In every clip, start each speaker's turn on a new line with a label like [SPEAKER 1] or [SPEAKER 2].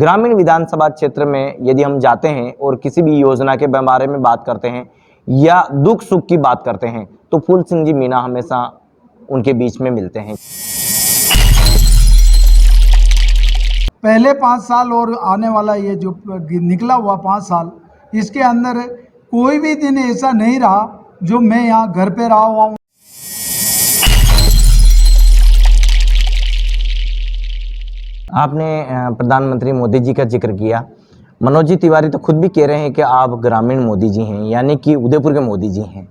[SPEAKER 1] ग्रामीण विधानसभा क्षेत्र में यदि हम जाते हैं और किसी भी योजना के बारे में बात करते हैं या दुख सुख की बात करते हैं तो फूल सिंह जी मीणा हमेशा उनके बीच में मिलते हैं।
[SPEAKER 2] पहले 5 साल और आने वाला ये जो निकला हुआ 5 साल, इसके अंदर कोई भी दिन ऐसा नहीं रहा जो मैं यहाँ घर पे रहा हुआ हूँ।
[SPEAKER 1] आपने प्रधानमंत्री मोदी जी का जिक्र किया। मनोज जी तिवारी तो खुद भी कह रहे हैं कि आप ग्रामीण मोदी जी हैं, यानी कि उदयपुर के मोदी जी हैं।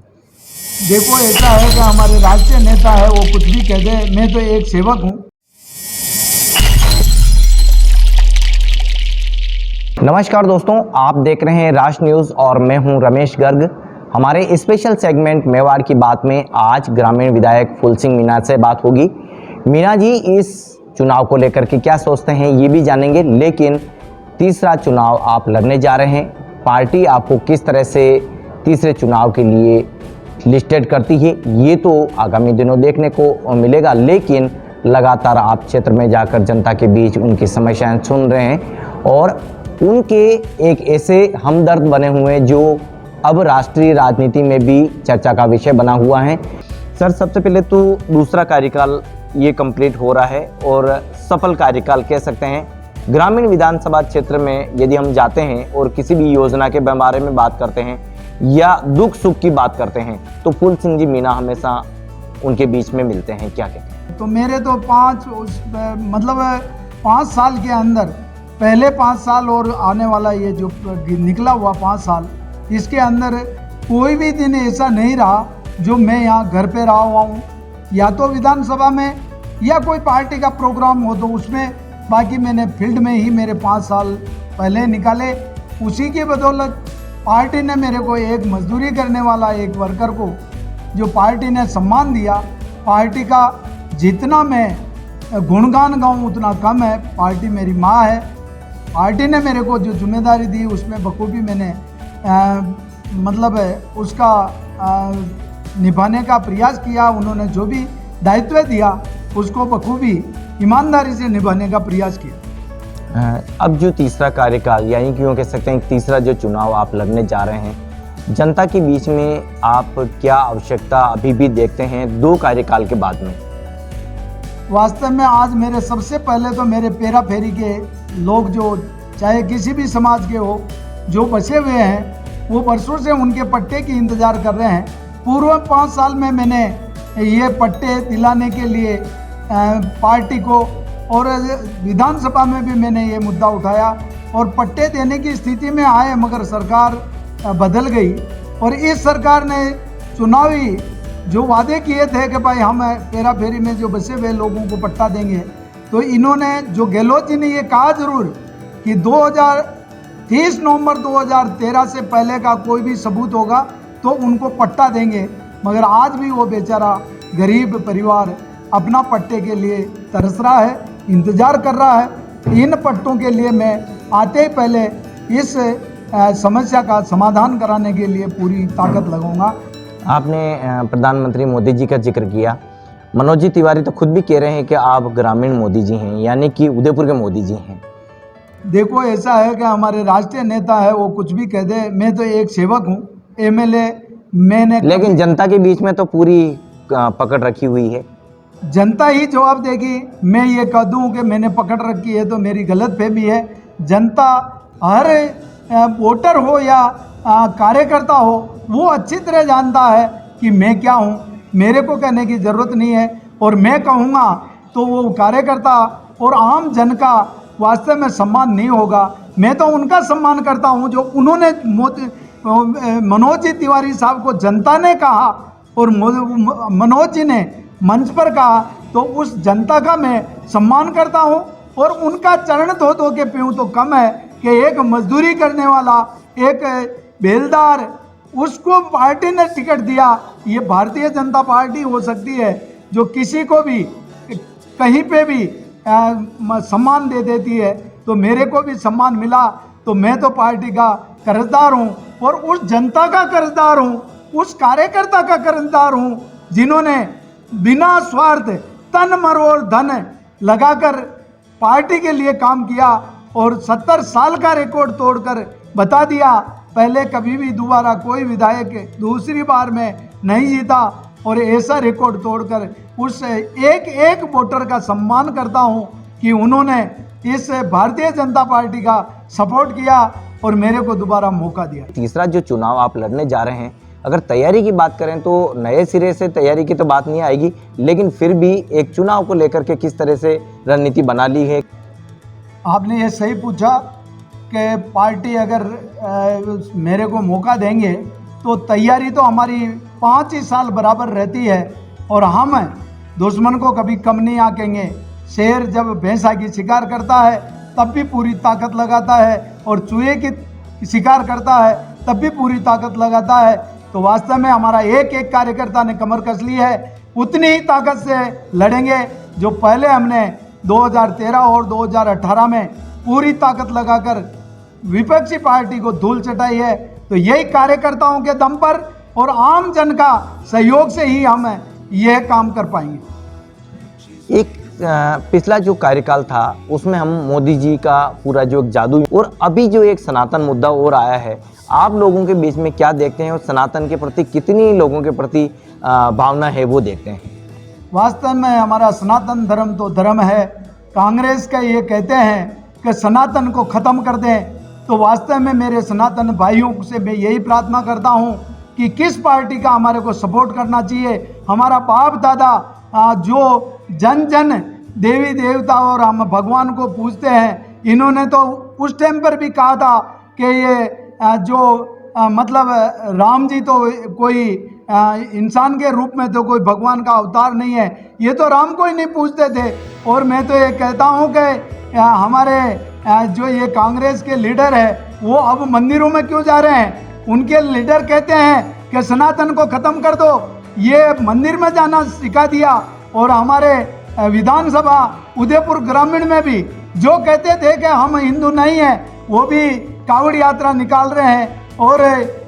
[SPEAKER 2] देखो, ऐसा है कि हमारे राष्ट्रीय नेता है, वो कुछ भी कह दे, मैं तो एक सेवक हूँ।
[SPEAKER 1] नमस्कार दोस्तों, आप देख रहे हैं राष्ट्र न्यूज़ और मैं हूं रमेश गर्ग। हमारे स्पेशल सेगमेंट मेवाड़ की बात में आज ग्रामीण विधायक फूल सिंह मीणा से बात होगी। मीणा जी इस चुनाव को लेकर के क्या सोचते हैं ये भी जानेंगे, लेकिन तीसरा चुनाव आप लड़ने जा रहे हैं। पार्टी आपको किस तरह से तीसरे चुनाव के लिए लिस्टेड करती है ये तो आगामी दिनों देखने को मिलेगा, लेकिन लगातार आप क्षेत्र में जाकर जनता के बीच उनकी समस्याएं सुन रहे हैं और उनके एक ऐसे हमदर्द बने हुए हैं जो अब राष्ट्रीय राजनीति में भी चर्चा का विषय बना हुआ है। सर, सबसे पहले तो दूसरा कार्यकाल ये कंप्लीट हो रहा है और सफल कार्यकाल कह सकते हैं। ग्रामीण विधानसभा क्षेत्र में यदि हम जाते हैं और किसी भी योजना के बारे में बात करते हैं या दुख सुख की बात करते हैं तो फूल सिंह जी मीणा हमेशा उनके बीच में मिलते हैं, क्या कहते हैं?
[SPEAKER 2] तो मेरे तो 5 साल के अंदर, पहले 5 साल और आने वाला ये जो निकला हुआ 5 साल, इसके अंदर कोई भी दिन ऐसा नहीं रहा जो मैं यहाँ घर पे रहा हुआ हूँ, या तो विधानसभा में या कोई पार्टी का प्रोग्राम हो तो उसमें। बाकी मैंने फील्ड में ही मेरे 5 साल पहले निकाले। उसी की बदौलत पार्टी ने मेरे को एक मजदूरी करने वाला एक वर्कर को जो पार्टी ने सम्मान दिया, पार्टी का जितना मैं गुणगान गाऊँ उतना कम है। पार्टी मेरी माँ है। पार्टी ने मेरे को जो जिम्मेदारी दी उसमें बखूबी मैंने उसका निभाने का प्रयास किया। उन्होंने जो भी दायित्व दिया उसको बखूबी ईमानदारी से निभाने का प्रयास किया।
[SPEAKER 1] अब जो तीसरा कार्यकाल, यानी कि यूँ कह सकते हैं तीसरा जो चुनाव आप लड़ने जा रहे हैं, जनता के बीच में आप क्या आवश्यकता अभी भी देखते हैं 2 कार्यकाल के बाद में?
[SPEAKER 2] वास्तव में आज मेरे सबसे पहले तो मेरे पेरा फेरी के लोग जो चाहे किसी भी समाज के हो जो बसे हुए हैं वो बरसों से उनके पट्टे की इंतज़ार कर रहे हैं। पूर्व 5 साल में मैंने ये पट्टे दिलाने के लिए पार्टी को और विधानसभा में भी मैंने ये मुद्दा उठाया और पट्टे देने की स्थिति में आए, मगर सरकार बदल गई और इस सरकार ने चुनावी जो वादे किए थे कि भाई हम पेरा फेरी में जो बसे हुए लोगों को पट्टा देंगे, तो इन्होंने जो गहलोत जी ने ये कहा जरूर कि 30 नवंबर 2013 से पहले का कोई भी सबूत होगा तो उनको पट्टा देंगे, मगर आज भी वो बेचारा गरीब परिवार अपना पट्टे के लिए तरस रहा है, इंतज़ार कर रहा है। इन पट्टों के लिए मैं आते ही पहले इस समस्या का समाधान कराने के लिए पूरी ताकत लगाऊंगा।
[SPEAKER 1] आपने प्रधानमंत्री मोदी जी का जिक्र किया। मनोज जी तिवारी तो खुद भी कह रहे हैं कि आप ग्रामीण मोदी जी हैं, यानी कि उदयपुर के मोदी जी हैं।
[SPEAKER 2] देखो, ऐसा है कि हमारे राष्ट्रीय नेता है, वो कुछ भी कह दे, मैं तो एक सेवक हूँ। MLA मैंने, लेकिन
[SPEAKER 1] जनता के बीच में तो पूरी पकड़ रखी हुई है।
[SPEAKER 2] जनता ही जवाब देगी। मैं ये कह दूँ कि मैंने पकड़ रखी है तो मेरी गलतफहमी है। जनता, हर वोटर हो या कार्यकर्ता हो, वो अच्छी तरह जानता है कि मैं क्या हूँ। मेरे को कहने की ज़रूरत नहीं है और मैं कहूँगा तो वो कार्यकर्ता और आम जन का वास्तव में सम्मान नहीं होगा। मैं तो उनका सम्मान करता हूँ जो उन्होंने मनोज जी तिवारी साहब को जनता ने कहा और मनोज जी ने मंच पर कहा, तो उस जनता का मैं सम्मान करता हूँ और उनका चरण धो धो के पीऊँ तो कम है कि एक मजदूरी करने वाला, एक बेलदार, उसको पार्टी ने टिकट दिया। ये भारतीय जनता पार्टी हो सकती है जो किसी को भी कहीं पे भी सम्मान दे देती है, तो मेरे को भी सम्मान मिला तो मैं तो पार्टी का कर्जदार हूँ और उस जनता का कर्जदार हूँ, उस कार्यकर्ता का कर्जदार हूँ जिन्होंने बिना स्वार्थ तन मरोड़ धन लगाकर पार्टी के लिए काम किया और 70 साल का रिकॉर्ड तोड़कर बता दिया, पहले कभी भी दोबारा कोई विधायक दूसरी बार में नहीं जीता। और ऐसा रिकॉर्ड तोड़कर उस एक एक वोटर का सम्मान करता हूं कि उन्होंने इस भारतीय जनता पार्टी का सपोर्ट किया और मेरे को दोबारा मौका दिया।
[SPEAKER 1] तीसरा जो चुनाव आप लड़ने जा रहे हैं, अगर तैयारी की बात करें तो नए सिरे से तैयारी की तो बात नहीं आएगी, लेकिन फिर भी एक चुनाव को लेकर के किस तरह से रणनीति बना ली है?
[SPEAKER 2] आपने ये सही पूछा कि पार्टी अगर मेरे को मौका देंगे तो तैयारी तो हमारी 5 ही साल बराबर रहती है और हम दुश्मन को कभी कम नहीं आंकेंगे। शेर जब भैंसा की शिकार करता है तब भी पूरी ताकत लगाता है और चूहे की शिकार करता है तब भी पूरी ताकत लगाता है। तो वास्तव में हमारा एक एक कार्यकर्ता ने कमर कस ली है, उतनी ही ताकत से लड़ेंगे जो पहले हमने 2013 और 2018 में पूरी ताकत लगाकर विपक्षी पार्टी को धूल चटाई है। तो यही कार्यकर्ताओं के दम पर और आम जन का सहयोग से ही हम यह काम कर पाएंगे।
[SPEAKER 1] एक पिछला जो कार्यकाल था उसमें हम मोदी जी का पूरा जो एक जादू और अभी जो एक सनातन मुद्दा और आया है, आप लोगों के बीच में क्या देखते हैं और सनातन के प्रति कितनी लोगों के प्रति भावना है वो देखते हैं?
[SPEAKER 2] वास्तव में हमारा सनातन धर्म तो धर्म है। कांग्रेस का ये कहते हैं कि सनातन को ख़त्म कर दें, तो वास्तव में मेरे सनातन भाइयों से मैं यही प्रार्थना करता हूँ कि किस पार्टी का हमारे को सपोर्ट करना चाहिए। हमारा बाप दादा जो जन जन देवी देवता और हम भगवान को पूजते हैं, इन्होंने तो उस टाइम पर भी कहा था कि ये जो मतलब राम जी तो कोई इंसान के रूप में तो कोई भगवान का अवतार नहीं है, ये तो राम को ही नहीं पूजते थे। और मैं तो ये कहता हूँ कि हमारे जो ये कांग्रेस के लीडर है वो अब मंदिरों में क्यों जा रहे हैं? उनके लीडर कहते हैं कि सनातन को ख़त्म कर दो, ये मंदिर में जाना सिखा दिया। और हमारे विधानसभा उदयपुर ग्रामीण में भी जो कहते थे कि हम हिंदू नहीं हैं, वो भी कावड़ यात्रा निकाल रहे हैं और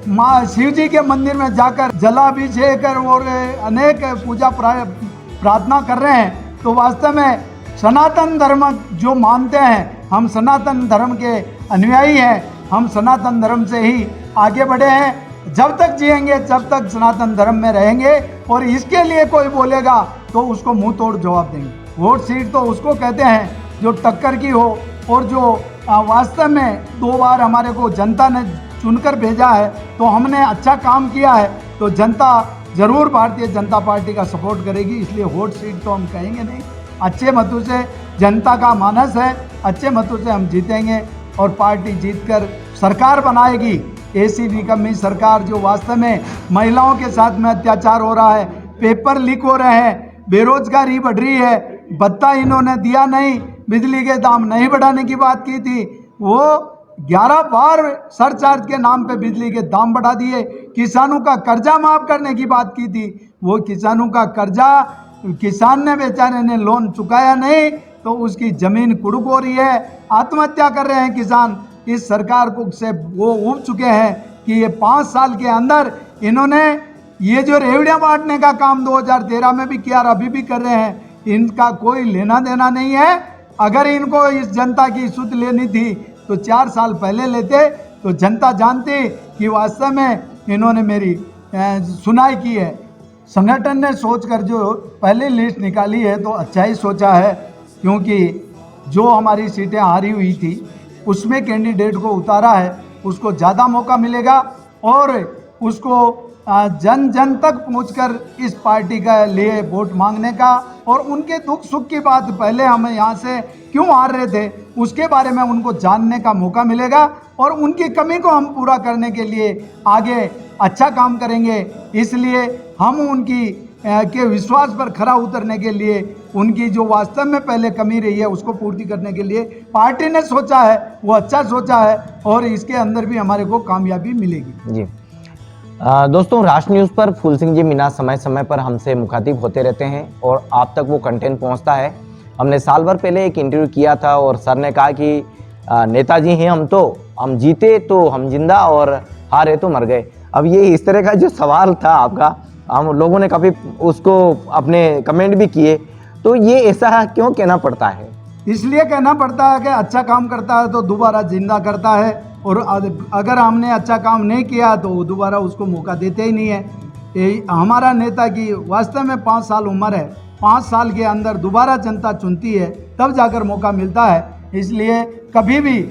[SPEAKER 2] माँ शिव जी के मंदिर में जाकर जलाभिषेक और अनेक पूजा प्रार्थना कर रहे हैं। तो वास्तव में सनातन धर्म जो मानते हैं, हम सनातन धर्म के अनुयायी हैं, हम सनातन धर्म से ही आगे बढ़े हैं। जब तक जिएंगे जब तक सनातन धर्म में रहेंगे और इसके लिए कोई बोलेगा तो उसको मुंह तोड़ जवाब देंगे। वोट सीट तो उसको कहते हैं जो टक्कर की हो और जो वास्तव में 2 बार हमारे को जनता ने चुनकर भेजा है, तो हमने अच्छा काम किया है तो जनता ज़रूर भारतीय जनता पार्टी का सपोर्ट करेगी। इसलिए वोट सीट तो हम कहेंगे नहीं, अच्छे मतों से जनता का मानस है, अच्छे मतों से हम जीतेंगे और पार्टी जीतकर सरकार बनाएगी। ऐसी निकम्मी सरकार जो वास्तव में महिलाओं के साथ में अत्याचार हो रहा है, पेपर लीक हो रहे हैं, बेरोजगारी बढ़ रही है, भत्ता इन्होंने दिया नहीं, बिजली के दाम नहीं बढ़ाने की बात की थी, वो 11 बार सरचार्ज के नाम पे बिजली के दाम बढ़ा दिए। किसानों का कर्जा माफ करने की बात की थी, वो किसानों का कर्जा किसान ने बेचारे ने लोन चुकाया नहीं तो उसकी ज़मीन कुड़क हो रही है, आत्महत्या कर रहे हैं किसान। इस सरकार को से वो उब चुके हैं कि ये 5 साल के अंदर इन्होंने ये जो रेवड़ियाँ बांटने का काम 2013 में भी किया और अभी भी कर रहे हैं, इनका कोई लेना देना नहीं है। अगर इनको इस जनता की सुध लेनी थी तो 4 साल पहले लेते, तो जनता जानती कि वास्तव में इन्होंने मेरी सुनाई की है। संगठन ने सोचकर जो पहले लिस्ट निकाली है तो अच्छा ही सोचा है, क्योंकि जो हमारी सीटें हारी हुई थी उसमें कैंडिडेट को उतारा है, उसको ज़्यादा मौका मिलेगा और उसको जन जन तक पहुंचकर इस पार्टी का लिए वोट मांगने का और उनके दुख सुख की बात पहले हम यहाँ से क्यों हार रहे थे उसके बारे में उनको जानने का मौका मिलेगा और उनकी कमी को हम पूरा करने के लिए आगे अच्छा काम करेंगे। इसलिए हम उनकी के विश्वास पर खरा उतरने के लिए उनकी जो वास्तव में पहले कमी रही है उसको पूर्ति करने के लिए पार्टी ने सोचा है, वो अच्छा सोचा है और इसके अंदर भी हमारे को कामयाबी मिलेगी।
[SPEAKER 1] जी दोस्तों, राष्ट्र न्यूज़ पर फूल सिंह जी मीना समय समय पर हमसे मुखातिब होते रहते हैं और आप तक वो कंटेंट पहुंचता है। हमने साल भर पहले एक इंटरव्यू किया था और सर ने कहा कि नेताजी हैं हम जीते तो हम जिंदा और हारे तो मर गए। अब ये इस तरह का जो सवाल था आपका, हम लोगों ने काफ़ी उसको अपने कमेंट भी किए, तो ये ऐसा क्यों कहना पड़ता है?
[SPEAKER 2] इसलिए कहना पड़ता है कि अच्छा काम करता है तो दोबारा जिंदा करता है, और अगर हमने अच्छा काम नहीं किया तो दोबारा उसको मौका देते ही नहीं है। हमारा नेता की वास्तव में 5 साल उम्र है, 5 साल के अंदर दोबारा जनता चुनती है तब जाकर मौका मिलता है। इसलिए कभी भी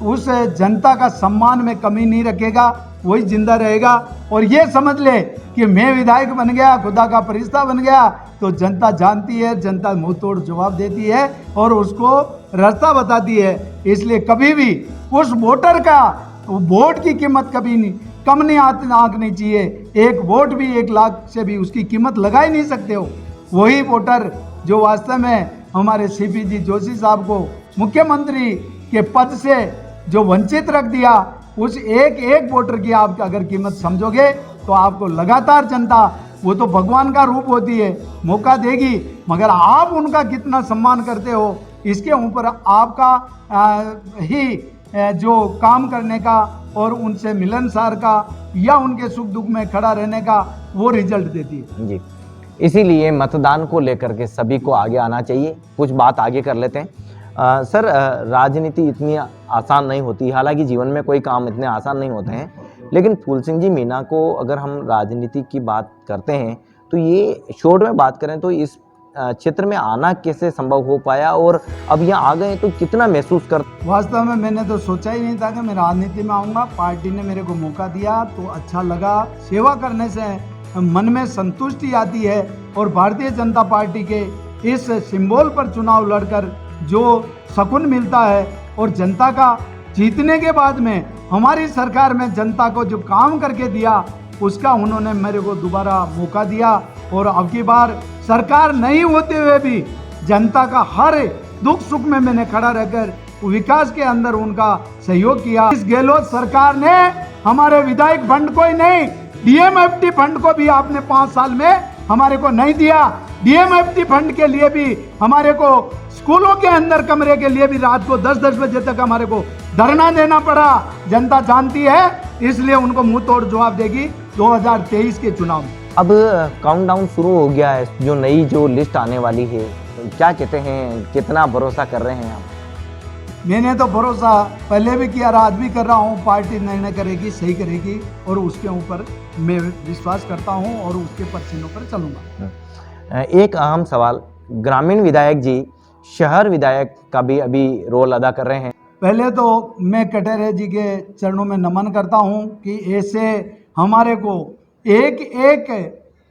[SPEAKER 2] उस जनता का सम्मान में कमी नहीं रखेगा, वही जिंदा रहेगा। और ये समझ ले कि मैं विधायक बन गया, खुदा का फरिश्ता बन गया, तो जनता जानती है, जनता मुंह तोड़ जवाब देती है और उसको रास्ता बताती है। इसलिए कभी भी उस वोटर का वोट की कीमत कभी नहीं कम नहीं आंकनी चाहिए। एक वोट भी 1 लाख से भी उसकी कीमत लगा ही नहीं सकते हो। वही वोटर जो वास्तव में हमारे सीपी जी जोशी साहब को मुख्यमंत्री के पद से जो वंचित रख दिया, उस एक वोटर की आप अगर कीमत समझोगे तो आपको लगातार जनता, वो तो भगवान का रूप होती है, मौका देगी। मगर आप उनका कितना सम्मान करते हो, इसके ऊपर आपका जो काम करने का और उनसे मिलनसार का या उनके सुख दुख में खड़ा रहने का वो रिजल्ट देती है
[SPEAKER 1] जी। इसीलिए मतदान को लेकर के सभी को आगे आना चाहिए। कुछ बात आगे कर लेते हैं। सर, राजनीति इतनी आसान नहीं होती, हालांकि जीवन में कोई काम इतने आसान नहीं होते हैं, लेकिन फूल सिंह जी मीणा को अगर हम राजनीति की बात करते हैं तो ये शॉर्ट में बात करें तो इस क्षेत्र में आना कैसे संभव हो पाया, और अब यहाँ आ गए तो कितना महसूस कर।
[SPEAKER 2] वास्तव में मैंने तो सोचा ही नहीं था कि मैं राजनीति में आऊँगा। पार्टी ने मेरे को मौका दिया तो अच्छा लगा। सेवा करने से मन में संतुष्टि आती है, और भारतीय जनता पार्टी के इस सिंबल पर चुनाव लड़कर जो सुकून मिलता है, और जनता का जीतने के बाद में हमारी सरकार में जनता को जो काम करके दिया उसका उन्होंने मेरे को दोबारा मौका दिया। और अब की बार सरकार नहीं होते हुए भी जनता का हर दुख सुख में मैंने खड़ा रहकर विकास के अंदर उनका सहयोग किया। इस गहलोत सरकार ने हमारे विधायक फंड को ही नहीं, डीएमएफटी फंड को भी आपने 5 साल में हमारे को नहीं दिया। डीएमएफटी फंड के लिए भी हमारे को स्कूलों के अंदर कमरे के लिए भी रात को 10-10 बजे तक हमारे को धरना देना पड़ा। जनता जानती है, इसलिए उनको मुंह तोड़ जवाब देगी 2023 के चुनाव में।
[SPEAKER 1] अब काउंटडाउन शुरू हो गया है, जो नई जो लिस्ट आने वाली है, क्या कहते हैं, कितना भरोसा कर रहे हैं आप?
[SPEAKER 2] मैंने तो भरोसा पहले भी किया, आज भी कर रहा हूँ। पार्टी निर्णय करेगी, सही करेगी, और उसके ऊपर मैं विश्वास करता हूँ और उसके पसीनों पर चलूँगा।
[SPEAKER 1] एक अहम सवाल, ग्रामीण विधायक जी शहर विधायक का भी अभी रोल अदा कर रहे हैं।
[SPEAKER 2] पहले तो मैं कटेरे जी के चरणों में नमन करता हूँ कि ऐसे हमारे को एक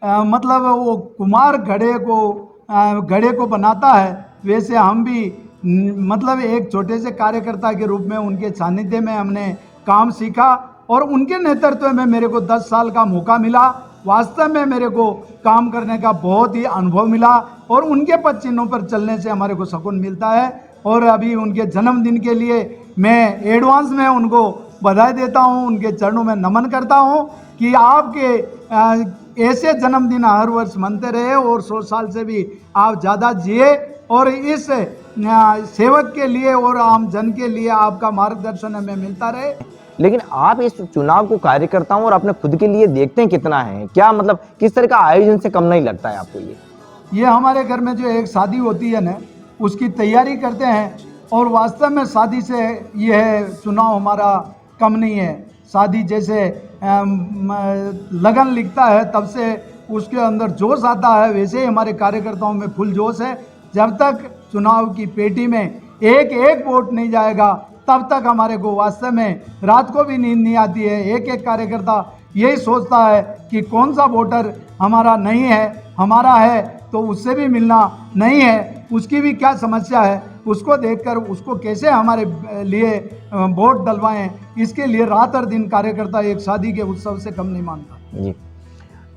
[SPEAKER 2] मतलब वो कुमार घड़े को बनाता है, वैसे हम भी मतलब एक छोटे से कार्यकर्ता के रूप में उनके सानिध्य में हमने काम सीखा, और उनके नेतृत्व में मेरे को 10 साल का मौका मिला। वास्तव में मेरे को काम करने का बहुत ही अनुभव मिला, और उनके पद चिन्हों पर चलने से हमारे को सुकून मिलता है। और अभी उनके जन्मदिन के लिए मैं एडवांस में उनको बधाई देता हूं, उनके चरणों में नमन करता हूं कि आपके ऐसे जन्मदिन हर वर्ष मनते रहे, और 100 साल से भी आप ज़्यादा जिए, और इस सेवक के लिए और आम जन के लिए आपका मार्गदर्शन हमें मिलता रहे।
[SPEAKER 1] लेकिन आप इस चुनाव को कार्यकर्ताओं और अपने खुद के लिए देखते हैं कितना है, क्या मतलब किस तरह का आयोजन से कम नहीं लगता है आपको? ये
[SPEAKER 2] हमारे घर में जो एक शादी होती है ना, उसकी तैयारी करते हैं, और वास्तव में शादी से यह चुनाव हमारा कम नहीं है। शादी जैसे लगन लिखता है तब से उसके अंदर जोश आता है, वैसे ही हमारे कार्यकर्ताओं में फुल जोश है। जब तक चुनाव की पेटी में एक वोट नहीं जाएगा तब तक हमारे को वास्तव में रात को भी नींद नहीं आती है। एक कार्यकर्ता यही सोचता है कि कौन सा वोटर हमारा नहीं है, हमारा है तो उससे भी मिलना नहीं है, उसकी भी क्या समस्या है, उसको देखकर उसको कैसे हमारे लिए वोट डलवाएं, इसके लिए रात और दिन कार्यकर्ता एक शादी के उत्सव से कम नहीं मानता
[SPEAKER 1] जी।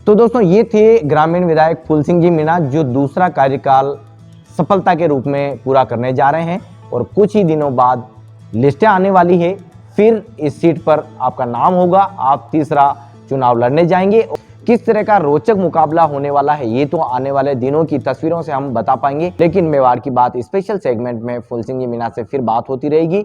[SPEAKER 1] तो दोस्तों, ये थे ग्रामीण विधायक फूल सिंह जी मीणा, जो दूसरा कार्यकाल सफलता के रूप में पूरा करने जा रहे हैं, और कुछ ही दिनों बाद लिस्टें आने वाली है, फिर इस सीट पर आपका नाम होगा, आप तीसरा चुनाव लड़ने जाएंगे। किस तरह का रोचक मुकाबला होने वाला है ये तो आने वाले दिनों की तस्वीरों से हम बता पाएंगे, लेकिन मेवाड़ की बात स्पेशल सेगमेंट में फूल सिंह जी मीणा से फिर बात होती रहेगी।